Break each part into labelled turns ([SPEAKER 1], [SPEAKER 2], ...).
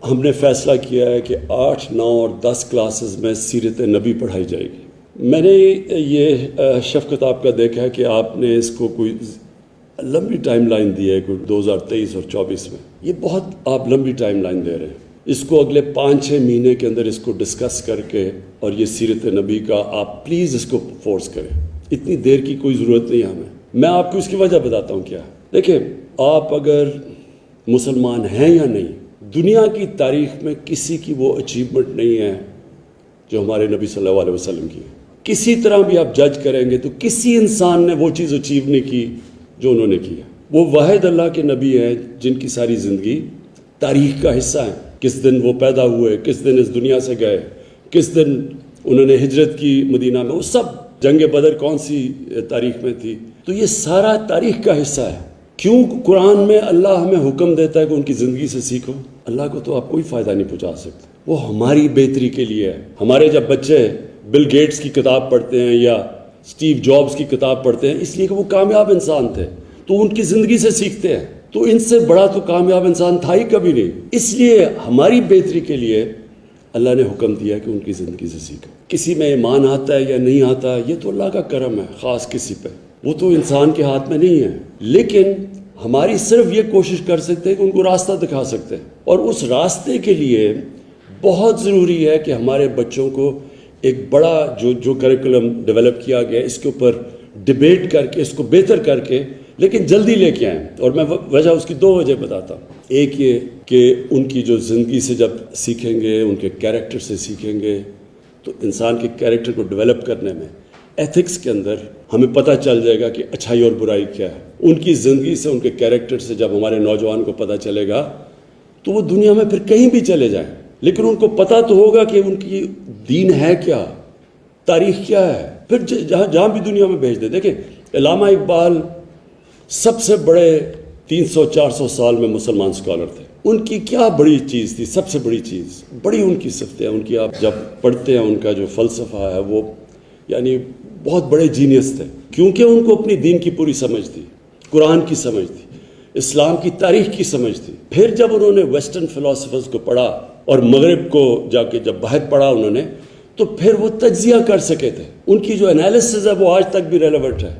[SPEAKER 1] ہم نے فیصلہ کیا ہے کہ 8, 9 اور 10 کلاسز میں سیرت نبی پڑھائی جائے گی۔ میں نے یہ شفقت آپ کا دیکھا ہے کہ آپ نے اس کو کوئی لمبی ٹائم لائن دی ہے، کوئی 2023 اور 24 میں۔ یہ بہت آپ لمبی ٹائم لائن دے رہے ہیں۔ اس کو اگلے 5-6 مہینے کے اندر اس کو ڈسکس کر کے اور یہ سیرت نبی کا آپ پلیز اس کو فورس کریں۔ اتنی دیر کی کوئی ضرورت نہیں ہے ہمیں۔ میں آپ کو اس کی وجہ بتاتا ہوں کیا۔ دیکھیں، آپ اگر مسلمان ہیں یا نہیں، دنیا کی تاریخ میں کسی کی وہ اچیومنٹ نہیں ہے جو ہمارے نبی صلی اللہ علیہ وسلم کی ہے۔ کسی طرح بھی آپ جج کریں گے تو کسی انسان نے وہ چیز اچیو نہیں کی جو انہوں نے کی ہے۔ وہ واحد اللہ کے نبی ہیں جن کی ساری زندگی تاریخ کا حصہ ہے۔ کس دن وہ پیدا ہوئے، کس دن اس دنیا سے گئے، کس دن انہوں نے ہجرت کی مدینہ میں، وہ سب جنگ بدر کون سی تاریخ میں تھی، تو یہ سارا تاریخ کا حصہ ہے۔ کیوں قرآن میں اللہ ہمیں حکم دیتا ہے کہ ان کی زندگی سے سیکھو؟ اللہ کو تو آپ کوئی فائدہ نہیں پہنچا سکتے، وہ ہماری بہتری کے لیے ہے۔ ہمارے جب بچے بل گیٹس کی کتاب پڑھتے ہیں یا اسٹیو جابز کی کتاب پڑھتے ہیں، اس لیے کہ وہ کامیاب انسان تھے، تو ان کی زندگی سے سیکھتے ہیں۔ تو ان سے بڑا تو کامیاب انسان تھا ہی کبھی نہیں۔ اس لیے ہماری بہتری کے لیے اللہ نے حکم دیا کہ ان کی زندگی سے سیکھو۔ کسی میں ایمان آتا ہے یا نہیں آتا، یہ تو اللہ کا کرم ہے خاص کسی پہ، وہ تو انسان کے ہاتھ میں نہیں ہے۔ لیکن ہماری صرف یہ کوشش کر سکتے ہیں کہ ان کو راستہ دکھا سکتے ہیں، اور اس راستے کے لیے بہت ضروری ہے کہ ہمارے بچوں کو ایک بڑا جو کریکولم ڈیولپ کیا گیا، اس کے اوپر ڈیبیٹ کر کے، اس کو بہتر کر کے، لیکن جلدی لے کے آئیں۔ اور میں وجہ اس کی 2 وجہ بتاتا ہوں۔ ایک یہ کہ ان کی جو زندگی سے جب سیکھیں گے، ان کے کیریکٹر سے سیکھیں گے، تو انسان کے کیریکٹر کو ڈیولپ کرنے میں، ایتھکس کے اندر ہمیں پتہ چل جائے گا کہ اچھائی اور برائی کیا ہے۔ ان کی زندگی سے، ان کے کیریکٹر سے جب ہمارے نوجوان کو پتہ چلے گا تو وہ دنیا میں پھر کہیں بھی چلے جائیں، لیکن ان کو پتہ تو ہوگا کہ ان کی دین ہے کیا، تاریخ کیا ہے، پھر جہاں بھی دنیا میں بھیج دے۔ دیکھیں، علامہ اقبال سب سے بڑے 300-400 سال میں مسلمان اسکالر تھے۔ ان کی کیا بڑی چیز تھی؟ سب سے بڑی چیز، بڑی ان کی صفتیں، ان کی آپ جب پڑھتے ہیں ان کا جو فلسفہ ہے، وہ یعنی بہت بڑے جینیس تھے، کیونکہ ان کو اپنی دین کی پوری سمجھ تھی، قرآن کی سمجھ تھی، اسلام کی تاریخ کی سمجھ تھی۔ پھر جب انہوں نے ویسٹرن فلاسفرز کو پڑھا اور مغرب کو جا کے جب باہر پڑھا انہوں نے، تو پھر وہ تجزیہ کر سکے تھے۔ ان کی جو انالیسز ہے وہ آج تک بھی ریلیونٹ ہے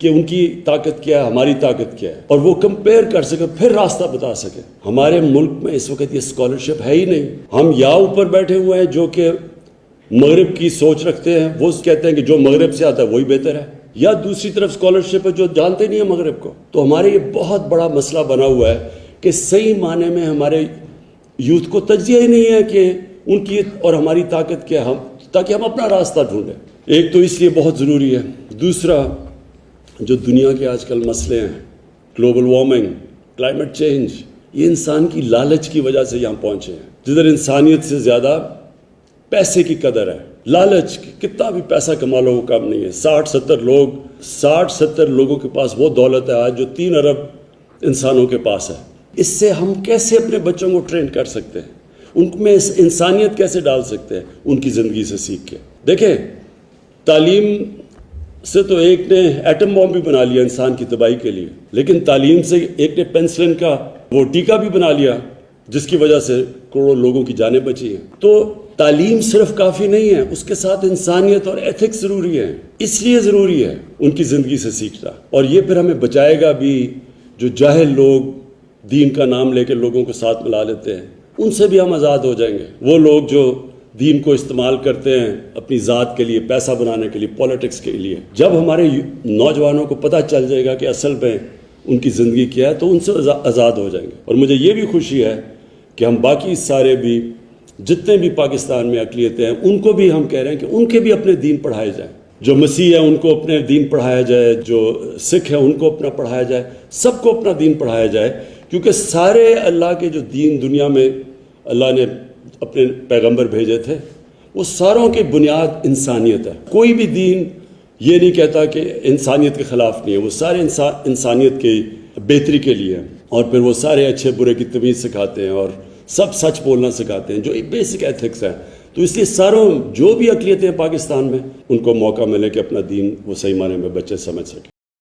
[SPEAKER 1] کہ ان کی طاقت کیا ہے، ہماری طاقت کیا ہے، اور وہ کمپیئر کر سکے، پھر راستہ بتا سکے۔ ہمارے ملک میں اس وقت یہ اسکالرشپ ہے ہی نہیں۔ ہم یا اوپر بیٹھے ہوئے ہیں جو کہ مغرب کی سوچ رکھتے ہیں، وہ کہتے ہیں کہ جو مغرب سے آتا ہے وہی بہتر ہے، یا دوسری طرف اسکالرشپ ہے جو جانتے نہیں ہیں مغرب کو۔ تو ہمارے یہ بہت بڑا مسئلہ بنا ہوا ہے کہ صحیح معنی میں ہمارے یوتھ کو تجزیہ ہی نہیں ہے کہ ان کی اور ہماری طاقت کیا ہے، تاکہ ہم اپنا راستہ ڈھونڈیں۔ ایک تو اس لیے بہت ضروری ہے۔ دوسرا، جو دنیا کے آج کل مسئلے ہیں، گلوبل وارمنگ، کلائمیٹ چینج، یہ انسان کی لالچ کی وجہ سے یہاں پہنچے ہیں، جدھر انسانیت سے زیادہ پیسے کی قدر ہے۔ لالچ، کتنا بھی پیسہ کما لو وہ کم نہیں ہے۔ 60-70 لوگوں کے پاس وہ دولت ہے آج جو 3 ارب انسانوں کے پاس ہے۔ اس سے ہم کیسے اپنے بچوں کو ٹرین کر سکتے ہیں، ان میں انسانیت کیسے ڈال سکتے ہیں؟ ان کی زندگی سے سیکھ کے۔ دیکھیں، تعلیم سے تو ایک نے ایٹم بم بھی بنا لیا انسان کی تباہی کے لیے، لیکن تعلیم سے ایک نے پینسلن کا وہ ٹیکہ بھی بنا لیا جس کی وجہ سے کروڑوں لوگوں کی جانیں بچی ہیں۔ تو تعلیم صرف کافی نہیں ہے، اس کے ساتھ انسانیت اور ایتھکس ضروری ہے۔ اس لیے ضروری ہے ان کی زندگی سے سیکھنا، اور یہ پھر ہمیں بچائے گا بھی جو جاہل لوگ دین کا نام لے کے لوگوں کو ساتھ ملا لیتے ہیں، ان سے بھی ہم آزاد ہو جائیں گے۔ وہ لوگ جو دین کو استعمال کرتے ہیں اپنی ذات کے لیے، پیسہ بنانے کے لیے، پولیٹکس کے لیے، جب ہمارے نوجوانوں کو پتہ چل جائے گا کہ اصل میں ان کی زندگی کیا ہے، تو ان سے آزاد ہو جائیں گے۔ اور مجھے یہ بھی خوشی ہے کہ ہم باقی سارے بھی جتنے بھی پاکستان میں اقلیتیں ہیں، ان کو بھی ہم کہہ رہے ہیں کہ ان کے بھی اپنے دین پڑھائے جائیں۔ جو مسیح ہیں ان کو اپنے دین پڑھایا جائے، جو سکھ ہیں ان کو اپنا پڑھایا جائے، سب کو اپنا دین پڑھایا جائے، کیونکہ سارے اللہ کے جو دین دنیا میں اللہ نے اپنے پیغمبر بھیجے تھے، وہ ساروں کی بنیاد انسانیت ہے۔ کوئی بھی دین یہ نہیں کہتا کہ انسانیت کے خلاف نہیں ہے، وہ سارے انسانیت کی بہتری کے لیے ہیں، اور پھر وہ سارے اچھے برے کی تمیز سکھاتے ہیں، اور سب سچ بولنا سکھاتے ہیں، جو بیسک ایتھکس ہیں۔ تو اس لیے ساروں جو بھی اقلیتیں پاکستان میں، ان کو موقع ملے کہ اپنا دین وہ صحیح معنی میں بچے سمجھ سکیں۔